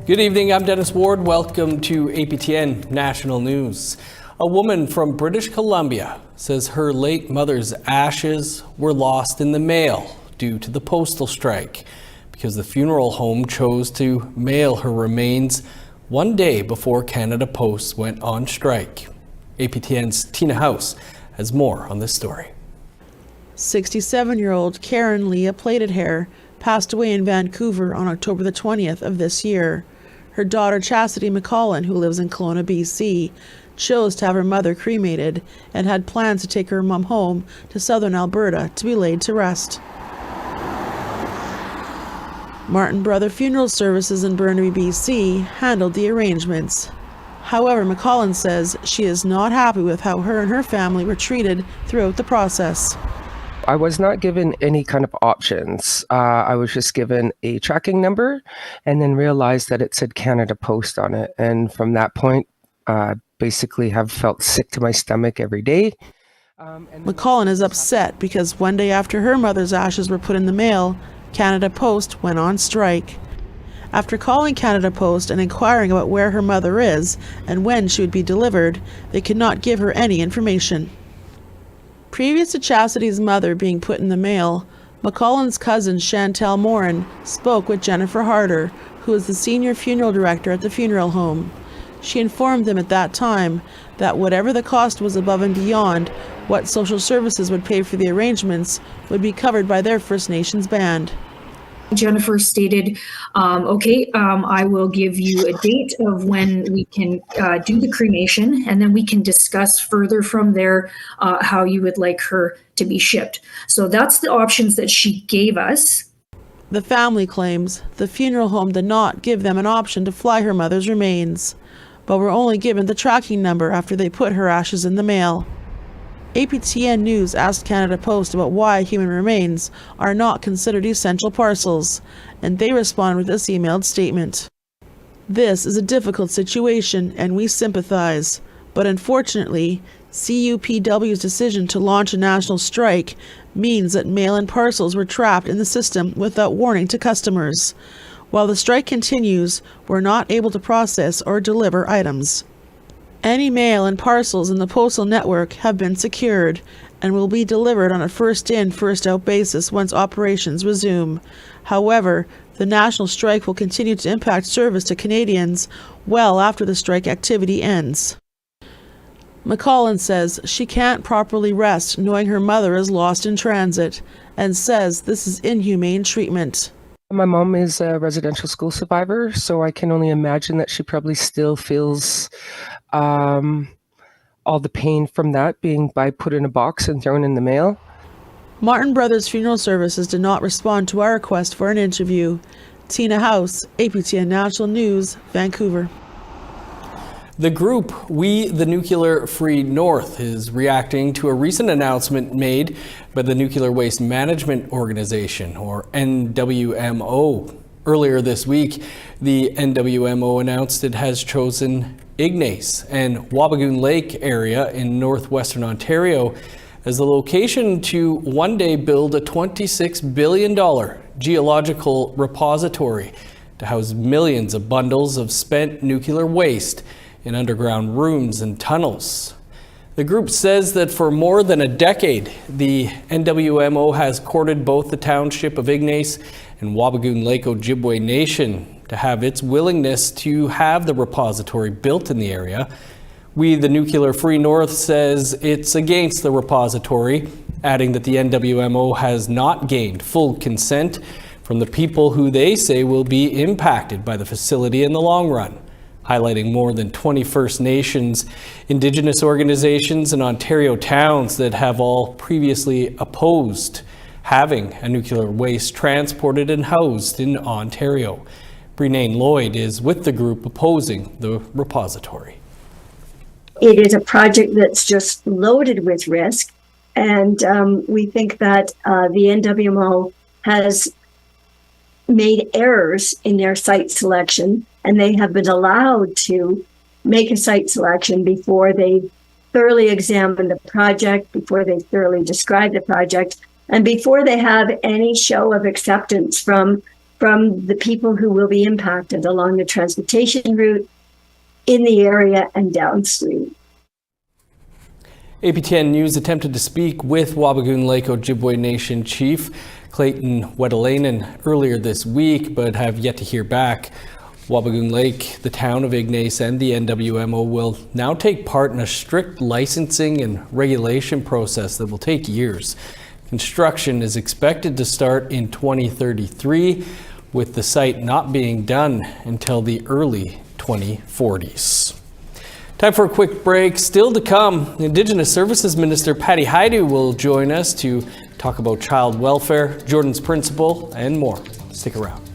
Good evening, I'm Dennis Ward. Welcome to APTN National News. A woman from British Columbia says her late mother's ashes were lost in the mail due to the postal strike because the funeral home chose to mail her remains one day before Canada Post went on strike. APTN's Tina House has more on this story. 67-year-old Karen Leah Plaited Hair passed away in Vancouver on October the 20th of this year. Her daughter Chastity McCollin, who lives in Kelowna, BC, chose to have her mother cremated and had plans to take her mum home to southern Alberta to be laid to rest. Martin Brother Funeral Services in Burnaby, BC handled the arrangements. However, McCollin says she is not happy with how her and her family were treated throughout the process. I was not given any kind of options. I was just given a tracking number and then realized that it said Canada Post on it. And from that point, basically have felt sick to my stomach every day. McCollin is upset because one day after her mother's ashes were put in the mail, Canada Post went on strike. After calling Canada Post and inquiring about where her mother is and when she would be delivered, they could not give her any information. Previous to Chastity's mother being put in the mail, McCollin's cousin Chantel Morin spoke with Jennifer Harder, who is the senior funeral director at the funeral home. She informed them at that time that whatever the cost was above and beyond what social services would pay for the arrangements would be covered by their First Nations band. Jennifer stated, I will give you a date of when we can do the cremation, and then we can discuss further from there how you would like her to be shipped. So that's the options that she gave us. The family claims the funeral home did not give them an option to fly her mother's remains, but were only given the tracking number after they put her ashes in the mail. APTN News asked Canada Post about why human remains are not considered essential parcels, and they respond with this emailed statement. This is a difficult situation and we sympathize, but unfortunately, CUPW's decision to launch a national strike means that mail-in parcels were trapped in the system without warning to customers. While the strike continues, we're not able to process or deliver items. Any mail and parcels in the postal network have been secured and will be delivered on a first-in, first-out basis once operations resume. However, the national strike will continue to impact service to Canadians well after the strike activity ends. McCollin says she can't properly rest knowing her mother is lost in transit and says this is inhumane treatment. My mom is a residential school survivor, so I can only imagine that she probably still feels all the pain from that being put in a box and thrown in the mail. Martin Brothers Funeral Services did not respond to our request for an interview. Tina House, APTN National News, Vancouver. The group We the Nuclear Free North is reacting to a recent announcement made by the Nuclear Waste Management Organization, or NWMO. Earlier this week, the NWMO announced it has chosen Ignace and Wabigoon Lake area in northwestern Ontario as the location to one day build a $26 billion geological repository to house millions of bundles of spent nuclear waste in underground rooms and tunnels. The group says that for more than a decade, the NWMO has courted both the township of Ignace and Wabigoon Lake Ojibwe Nation to have its willingness to have the repository built in the area. We the Nuclear Free North says it's against the repository, adding that the NWMO has not gained full consent from the people who they say will be impacted by the facility in the long run, highlighting more than 20 First Nations, Indigenous organizations, and Ontario towns that have all previously opposed having a nuclear waste transported and housed in Ontario. Brenane Lloyd is with the group opposing the repository. It is a project that's just loaded with risk, and we think that the NWMO has made errors in their site selection, and they have been allowed to make a site selection before they thoroughly examine the project, before they thoroughly describe the project, and before they have any show of acceptance from from the people who will be impacted along the transportation route, in the area, and downstream. APTN News attempted to speak with Wabigoon Lake Ojibwe Nation Chief Clayton Wedelainen earlier this week, but have yet to hear back. Wabigoon Lake, the town of Ignace, and the NWMO will now take part in a strict licensing and regulation process that will take years. Construction is expected to start in 2033, with the site not being done until the early 2040s. Time for a quick break. Still to come, Indigenous Services Minister Patty Haidu will join us to talk about child welfare, Jordan's Principle, and more. Stick around.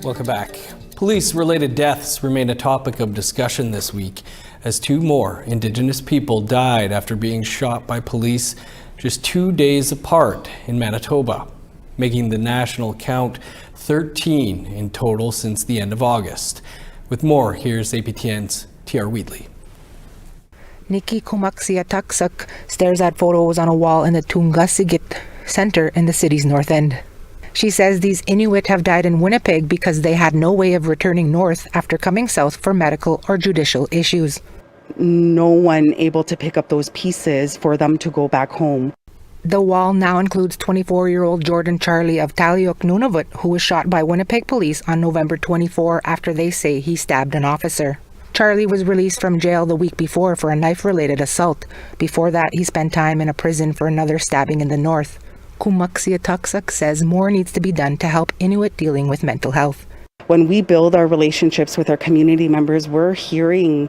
Welcome back. Police-related deaths remain a topic of discussion this week as two more Indigenous people died after being shot by police just 2 days apart in Manitoba, making the national count 13 in total since the end of August. With more, here's APTN's TR Wheatley. Nikki Kumaksiataksak stares at photos on a wall in the Tungasigit Center in the city's north end. She says these Inuit have died in Winnipeg because they had no way of returning north after coming south for medical or judicial issues. No one able to pick up those pieces for them to go back home. The wall now includes 24-year-old Jordan Charlie of Taliok Nunavut, who was shot by Winnipeg police on November 24 after they say he stabbed an officer. Charlie was released from jail the week before for a knife-related assault. Before that, he spent time in a prison for another stabbing in the north. Kumaksiataksak says more needs to be done to help Inuit dealing with mental health. When we build our relationships with our community members, we're hearing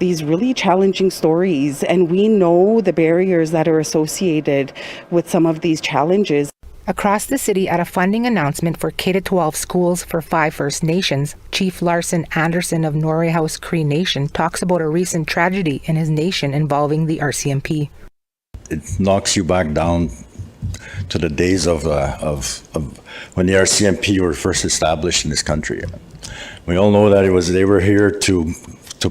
these really challenging stories, and we know the barriers that are associated with some of these challenges. Across the city at a funding announcement for K-12 schools for 5 First Nations, Chief Larson Anderson of Norway House Cree Nation talks about a recent tragedy in his nation involving the RCMP. It knocks you back down to the days of when the RCMP were first established in this country. We all know that they were here to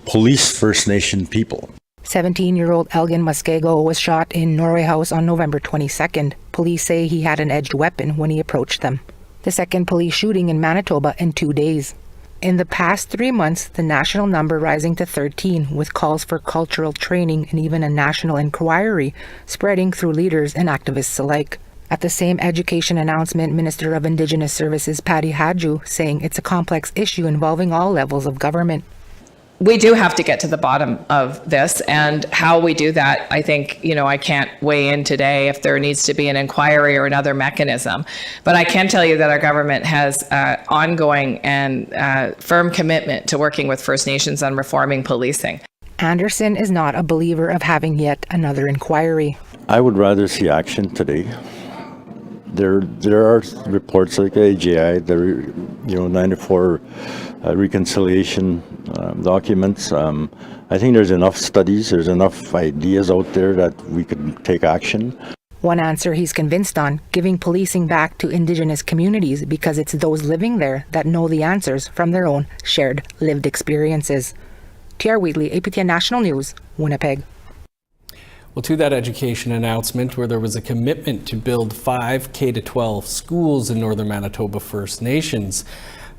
police First Nation people. 17-year-old Elgin Muskego was shot in Norway House on November 22nd. Police say he had an edged weapon when he approached them. The second police shooting in Manitoba in 2 days. In the past 3 months, the national number rising to 13, with calls for cultural training and even a national inquiry spreading through leaders and activists alike. At the same education announcement, Minister of Indigenous Services Patty Haju saying it's a complex issue involving all levels of government. We do have to get to the bottom of this, and how we do that, I think, I can't weigh in today if there needs to be an inquiry or another mechanism. But I can tell you that our government has ongoing and firm commitment to working with First Nations on reforming policing. Anderson is not a believer of having yet another inquiry. I would rather see action today. There are reports like AGI, 94 reconciliation documents. I think there's enough studies, there's enough ideas out there that we could take action. One answer he's convinced on, giving policing back to Indigenous communities because it's those living there that know the answers from their own shared lived experiences. T.R. Wheatley, APTN National News, Winnipeg. Well, to that education announcement where there was a commitment to build 5 K-12 schools in Northern Manitoba First Nations.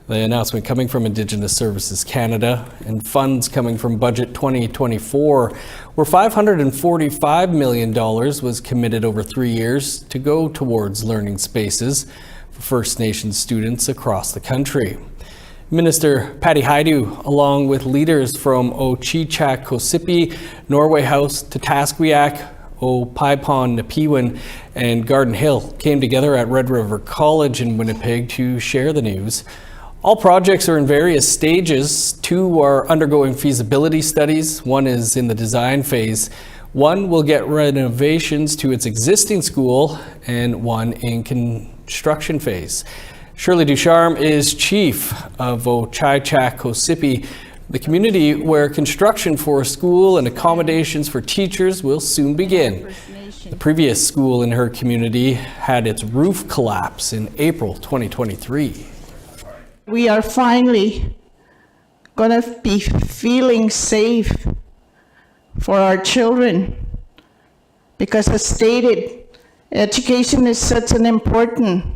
The announcement coming from Indigenous Services Canada and funds coming from Budget 2024, where $545 million was committed over 3 years to go towards learning spaces for First Nations students across the country. Minister Patty Haju, along with leaders from Ochichak-Kosipi, Norway House, Tatasquiac, Opaipon, Nepewan, and Garden Hill, came together at Red River College in Winnipeg to share the news. All projects are in various stages. 2 are undergoing feasibility studies. 1 is in the design phase. 1 will get renovations to its existing school, and 1 in construction phase. Shirley Ducharme is chief of Ochichak-Kosipi, the community where construction for a school and accommodations for teachers will soon begin. The previous school in her community had its roof collapse in April 2023. We are finally going to be feeling safe for our children because, as stated, education is such an important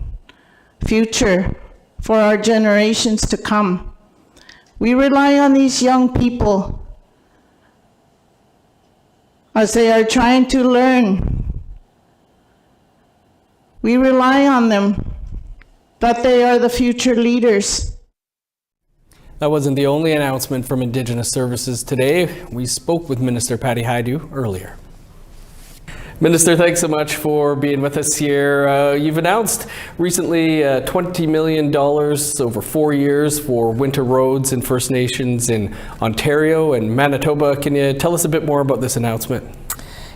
future for our generations to come. We rely on these young people as they are trying to learn. We rely on them that they are the future leaders. That wasn't the only announcement from Indigenous Services today. We spoke with Minister Patty Haju earlier. Minister, thanks so much for being with us here. You've announced recently $20 million over 4 years for winter roads in First Nations in Ontario and Manitoba. Can you tell us a bit more about this announcement?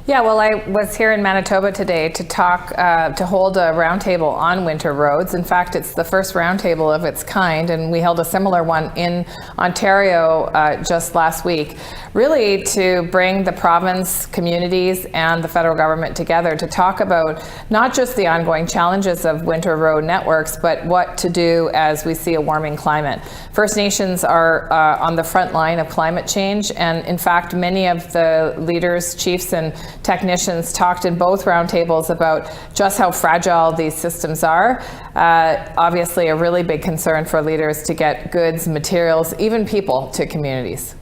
Yeah, well, I was here in Manitoba today to talk, to hold a roundtable on winter roads. In fact, it's the first roundtable of its kind, and we held a similar one in Ontario just last week, really to bring the province, communities, and the federal government together to talk about not just the ongoing challenges of winter road networks, but what to do as we see a warming climate. First Nations are on the front line of climate change, and in fact, many of the leaders, chiefs, and technicians talked in both roundtables about just how fragile these systems are. Obviously, a really big concern for leaders to get goods, materials, even people to communities.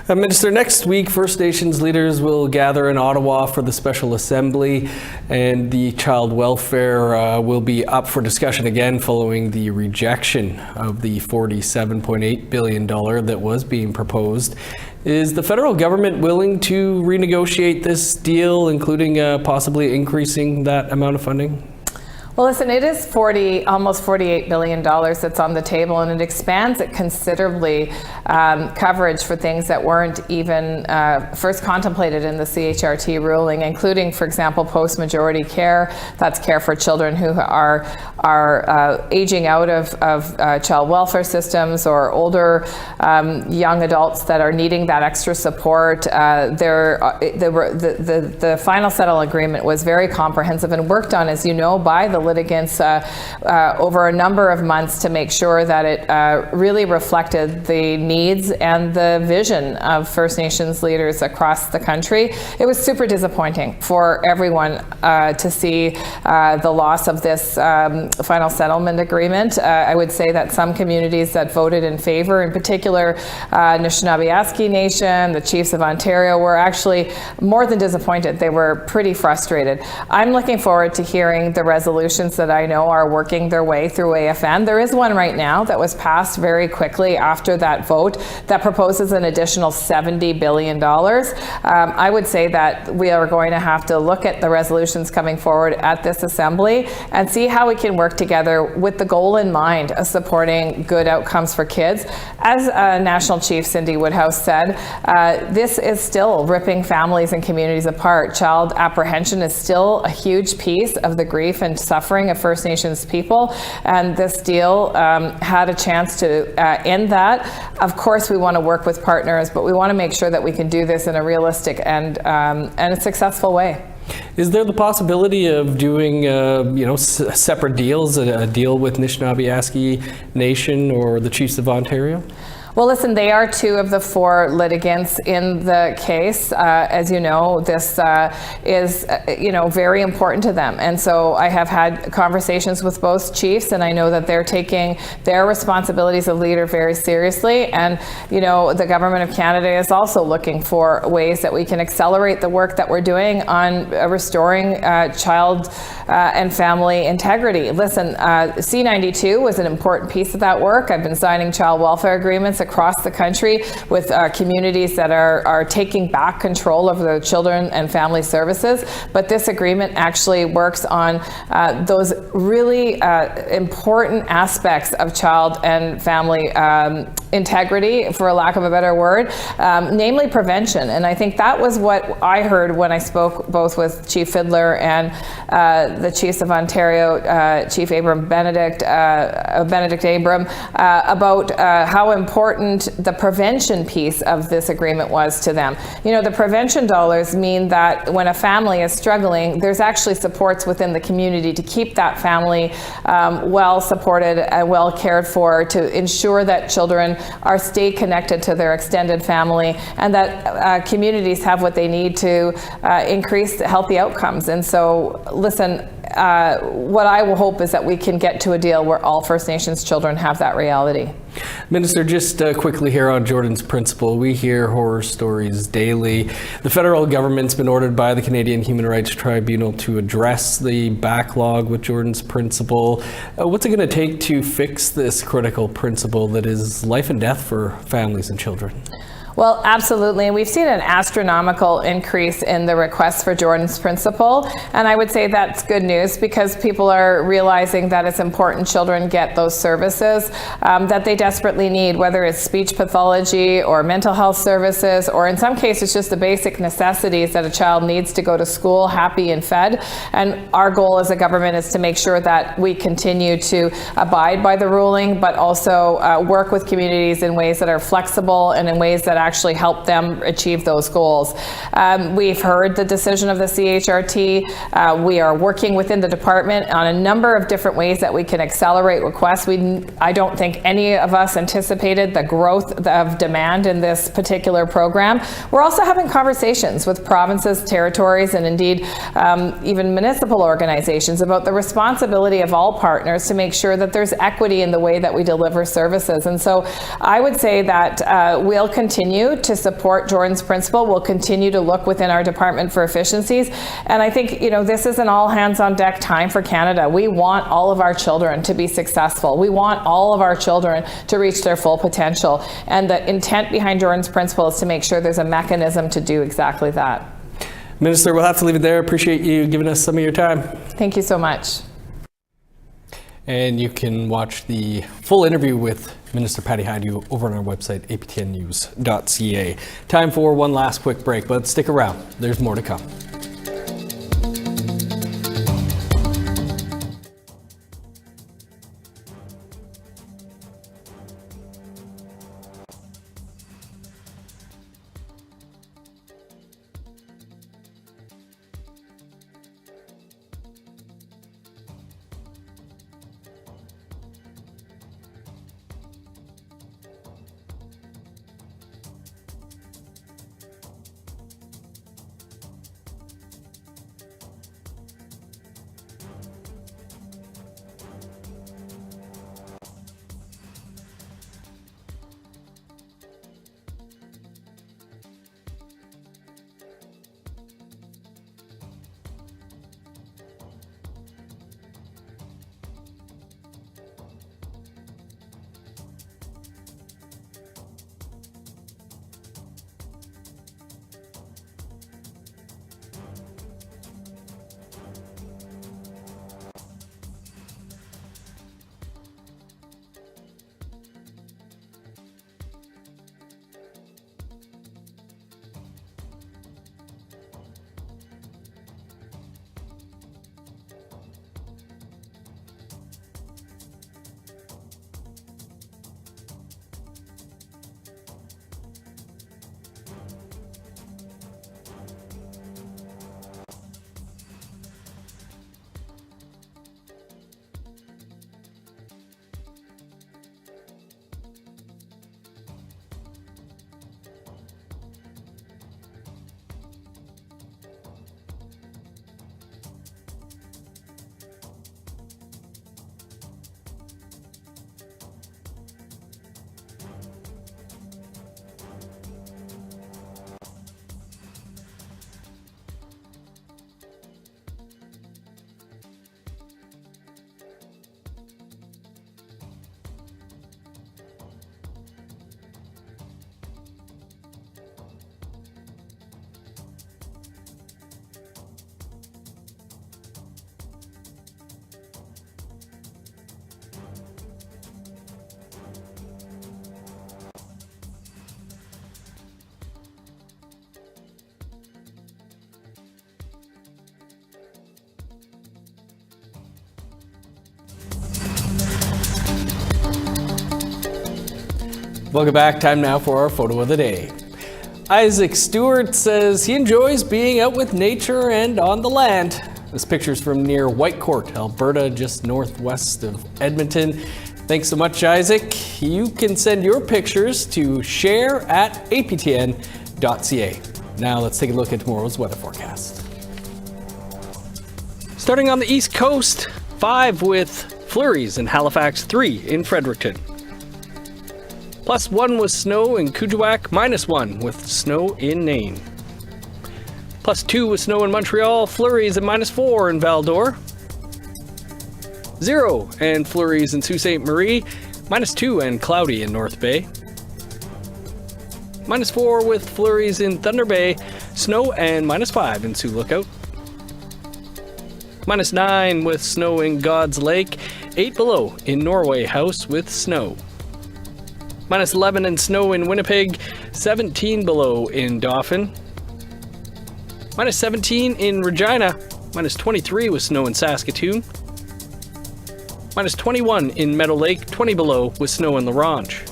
Minister, next week, First Nations leaders will gather in Ottawa for the Special Assembly, and the child welfare will be up for discussion again following the rejection of the $47.8 billion that was being proposed. Is the federal government willing to renegotiate this deal, including possibly increasing that amount of funding? Well, listen, it is almost $48 billion that's on the table, and it expands it considerably, coverage for things that weren't even first contemplated in the CHRT ruling, including, for example, post-majority care. That's care for children who are aging out of child welfare systems, or older young adults that are needing that extra support. The final settle agreement was very comprehensive and worked on, as you know, by the litigants over a number of months to make sure that it really reflected the needs and the vision of First Nations leaders across the country. It was super disappointing for everyone to see the loss of this final settlement agreement. I would say that some communities that voted in favor, in particular Anishinaabe Nation, the Chiefs of Ontario, were actually more than disappointed. They were pretty frustrated. I'm looking forward to hearing the resolutions that I know are working their way through AFN. There is one right now that was passed very quickly after that vote that proposes an additional $70 billion. I would say that we are going to have to look at the resolutions coming forward at this assembly and see how we can work together with the goal in mind of supporting good outcomes for kids. As National Chief Cindy Woodhouse said, this is still ripping families and communities apart. Child apprehension is still a huge piece of the grief and suffering of First Nations people, and this deal had a chance to end that. Of course, we want to work with partners, but we want to make sure that we can do this in a realistic and a successful way. Is there the possibility of doing, separate deals, a deal with Anishinaabe Nation or the Chiefs of Ontario? Well, listen, they are two of the four litigants in the case. As you know, this is, very important to them. And so I have had conversations with both chiefs, and I know that they're taking their responsibilities of leader very seriously. And, the Government of Canada is also looking for ways that we can accelerate the work that we're doing on restoring child and family integrity. Listen, C-92 was an important piece of that work. I've been signing child welfare agreements across the country with communities that are taking back control of their children and family services. But this agreement actually works on those really important aspects of child and family integrity, for a lack of a better word, namely prevention. And I think that was what I heard when I spoke both with Chief Fiddler and the Chiefs of Ontario, Chief Benedict Abram, about how important the prevention piece of this agreement was to them. The prevention dollars mean that when a family is struggling, there's actually supports within the community to keep that family well supported and well cared for, to ensure that children stay connected to their extended family, and that communities have what they need to increase healthy outcomes. And so, listen, what I will hope is that we can get to a deal where all First Nations children have that reality. Minister, just quickly here on Jordan's Principle, we hear horror stories daily. The federal government's been ordered by the Canadian Human Rights Tribunal to address the backlog with Jordan's Principle. What's it going to take to fix this critical principle that is life and death for families and children? Well, absolutely. And we've seen an astronomical increase in the requests for Jordan's Principle. And I would say that's good news, because people are realizing that it's important children get those services that they desperately need, whether it's speech pathology or mental health services, or in some cases just the basic necessities that a child needs to go to school happy and fed. And our goal as a government is to make sure that we continue to abide by the ruling, but also work with communities in ways that are flexible and in ways that actually help them achieve those goals. We've heard the decision of the CHRT. We are working within the department on a number of different ways that we can accelerate requests. I don't think any of us anticipated the growth of demand in this particular program. We're also having conversations with provinces, territories, and indeed even municipal organizations about the responsibility of all partners to make sure that there's equity in the way that we deliver services. And so I would say that we'll continue to support Jordan's Principle. We'll continue to look within our department for efficiencies. And I think, this is an all hands on deck time for Canada. We want all of our children to be successful. We want all of our children to reach their full potential. And the intent behind Jordan's Principle is to make sure there's a mechanism to do exactly that. Minister, we'll have to leave it there. Appreciate you giving us some of your time. Thank you so much. And you can watch the full interview with Minister Patty Hajdu over on our website, aptnnews.ca. Time for one last quick break, but stick around. There's more to come. Welcome back. Time now for our photo of the day. Isaac Stewart says he enjoys being out with nature and on the land. This picture's from near Whitecourt, Alberta, just northwest of Edmonton. Thanks so much, Isaac. You can send your pictures to share@aptn.ca. Now let's take a look at tomorrow's weather forecast. Starting on the East Coast, 5 with flurries in Halifax, 3 in Fredericton. +1 with snow in Kuujjuaq, -1 with snow in Nain. +2 with snow in Montreal, flurries at -4 in Val-d'Or. 0 and flurries in Sault Ste. Marie, -2 and cloudy in North Bay. -4 with flurries in Thunder Bay, snow and -5 in Sioux Lookout. -9 with snow in God's Lake, 8 below in Norway House with snow. -11 and snow in Winnipeg, 17 below in Dauphin. -17 in Regina, -23 with snow in Saskatoon. -21 in Meadow Lake, 20 below with snow in La Ronge.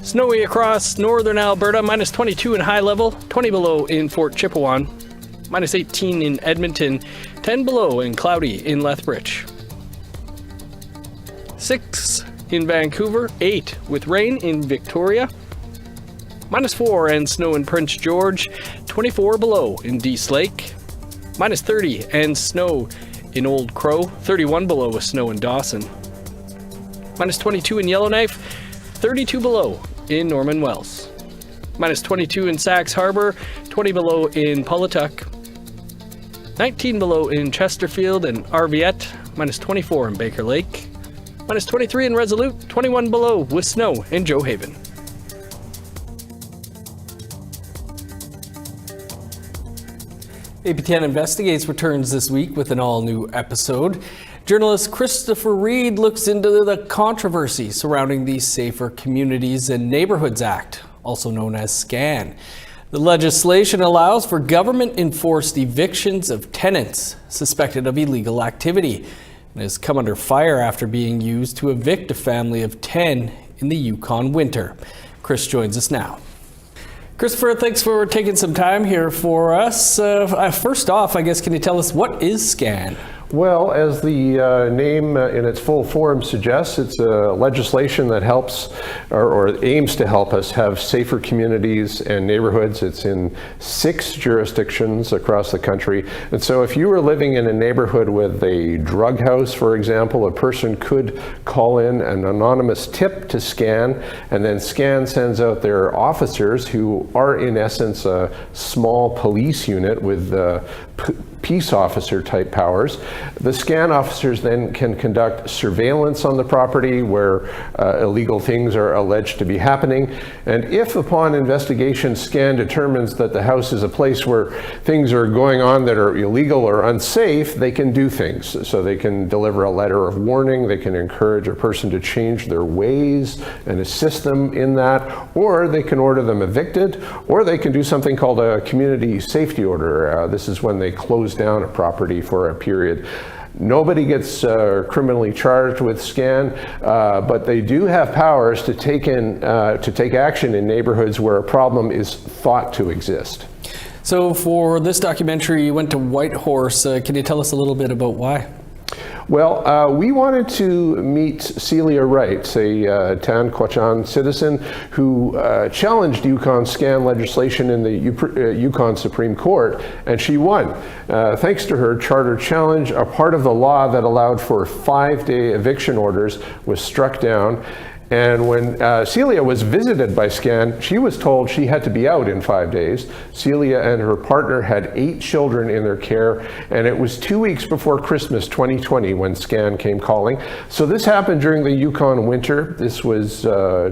Snowy across northern Alberta, -22 in High Level, 20 below in Fort Chipewyan. -18 in Edmonton, 10 below and cloudy in Lethbridge. 6 in Vancouver, 8 with rain in Victoria. -4 and snow in Prince George, 24 below in Dease Lake. -30 and snow in Old Crow, 31 below with snow in Dawson. -22 in Yellowknife, 32 below in Norman Wells. -22 in Sax Harbor, 20 below in Pawlatuck. 19 below in Chesterfield and Arviette, -24 in Baker Lake. -23 in Resolute, 21 below with snow in Joe Haven. APTN Investigates returns this week with an all-new episode. Journalist Christopher Reed looks into the controversy surrounding the Safer Communities and Neighborhoods Act, also known as SCAN. The legislation allows for government-enforced evictions of tenants suspected of illegal activity and has come under fire after being used to evict a family of 10 in the Yukon winter. Chris joins us now. Christopher, thanks for taking some time here for us. First off, I guess, can you tell us what is SCAN? Well, as the name in its full form suggests, it's a legislation that helps or aims to help us have safer communities and neighborhoods. It's in 6 jurisdictions across the country. And so if you were living in a neighborhood with a drug house, for example, a person could call in an anonymous tip to SCAN, and then SCAN sends out their officers, who are in essence a small police unit with peace officer type powers. The SCAN officers then can conduct surveillance on the property where illegal things are alleged to be happening. And if upon investigation SCAN determines that the house is a place where things are going on that are illegal or unsafe, they can do things. So they can deliver a letter of warning, they can encourage a person to change their ways and assist them in that, or they can order them evicted, or they can do something called a community safety order. This is when they close down a property for a period. Nobody gets criminally charged with SCAN, but they do have powers to take action in neighborhoods where a problem is thought to exist. So for this documentary, you went to Whitehorse. Can you tell us a little bit about why? Well, we wanted to meet Celia Wright, a Tan-Quechan citizen who challenged Yukon SCAN legislation in the Yukon Supreme Court, and she won. Thanks to her charter challenge, a part of the law that allowed for 5-day eviction orders was struck down. And when Celia was visited by SCAN, she was told she had to be out in 5 days. Celia and her partner had 8 children in their care, and it was 2 weeks before Christmas 2020 when SCAN came calling. So this happened during the Yukon winter. This was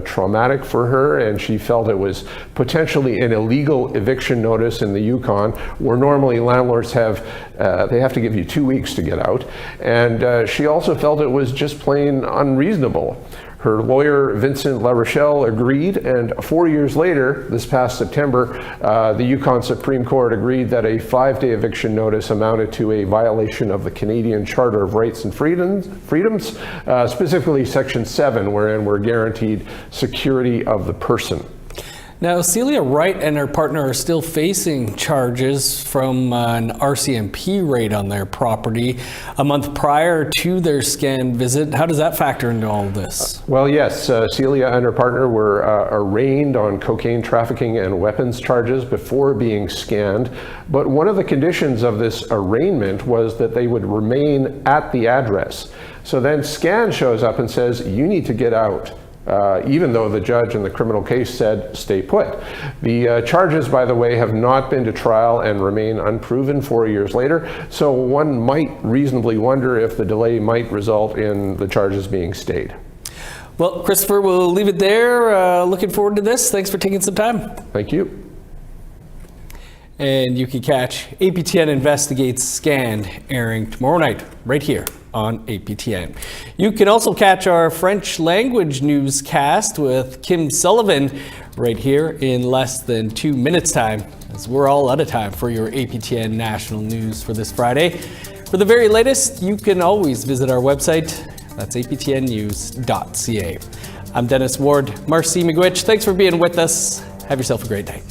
traumatic for her, and she felt it was potentially an illegal eviction notice in the Yukon, where normally landlords have to give you 2 weeks to get out. And she also felt it was just plain unreasonable. Her lawyer, Vincent LaRochelle, agreed, and 4 years later, this past September, the Yukon Supreme Court agreed that a 5-day eviction notice amounted to a violation of the Canadian Charter of Rights and Freedoms, specifically Section 7, wherein we're guaranteed security of the person. Now, Celia Wright and her partner are still facing charges from an RCMP raid on their property a month prior to their SCAN visit. How does that factor into all of this? Well, yes, Celia and her partner were arraigned on cocaine trafficking and weapons charges before being scanned. But one of the conditions of this arraignment was that they would remain at the address. So then SCAN shows up and says, you need to get out. Even though the judge in the criminal case said, stay put. The charges, by the way, have not been to trial and remain unproven 4 years later, so one might reasonably wonder if the delay might result in the charges being stayed. Well, Christopher, we'll leave it there. Looking forward to this. Thanks for taking some time. Thank you. And you can catch APTN Investigates SCAN airing tomorrow night right here on APTN. You can also catch our French language newscast with Kim Sullivan right here in less than 2 minutes time, as we're all out of time for your APTN National News for this Friday. For the very latest, you can always visit our website. That's aptnnews.ca. I'm Dennis Ward. Marcy Miigwech, thanks for being with us. Have yourself a great day.